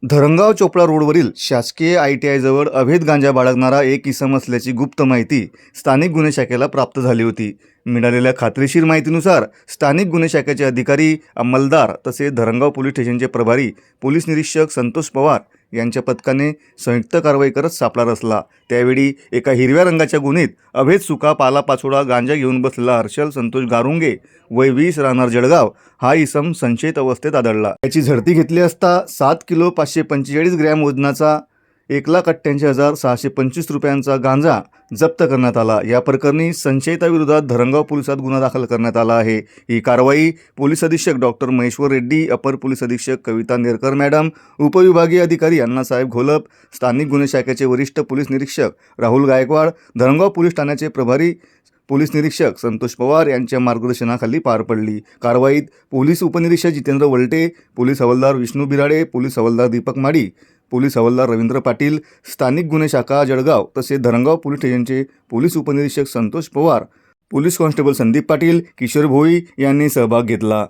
धरणगाव चोपडा रोडवरील शासकीय ITI जवळ अवैध गांजा बाळगणारा एक इसम असल्याची गुप्त माहिती स्थानिक गुन्हे शाखेला प्राप्त झाली होती। मिळालेल्या खात्रीशीर माहितीनुसार स्थानिक गुन्हे शाखेचे अधिकारी, अंमलदार तसेच धरणगाव पोलीस स्टेशनचे प्रभारी पोलीस निरीक्षक संतोष पवार यांच्या पथकाने संयुक्त कारवाई करत सापळा रचला। त्यावेळी एका हिरव्या रंगाच्या गुन्हेत अवैध सुका पालापाचोळा गांजा घेऊन बसलेला हर्षल संतोष गारुंगे वय 20 राहणार जळगाव हा इसम संशयित अवस्थेत आढळला। त्याची झडती घेतली असता 7 किलो 545 ग्रॅम वजनाचा 1,88,625 रुपयांचा गांजा जप्त करण्यात आला। या प्रकरणी संशयिताविरोधात धरणगाव पोलिसात गुन्हा दाखल करण्यात आला आहे। ही कारवाई पोलीस अधीक्षक डॉक्टर महेश्वर रेड्डी, अपर पोलीस अधीक्षक कविता नेरकर मॅडम, उपविभागीय अधिकारी अण्णासाहेब घोलप, स्थानिक गुन्हे शाखेचे वरिष्ठ पोलीस निरीक्षक राहुल गायकवाड, धरणगाव पोलीस ठाण्याचे प्रभारी पोलीस निरीक्षक संतोष पवार यांच्या मार्गदर्शनाखाली पार पडली। कारवाईत पोलीस उपनिरीक्षक जितेंद्र वलटे, पोलीस हवालदार विष्णू बिराडे, पोलीस हवालदार दीपक माडी, पोलीस हवालदार रवींद्र पाटील, स्थानिक गुन्हे शाखा जळगाव तसेच धरणगाव पोलीस स्टेशनचे पोलीस उपनिरीक्षक संतोष पवार, पोलीस कॉन्स्टेबल संदीप पाटील, किशोर भोई यांनी सहभाग घेतला।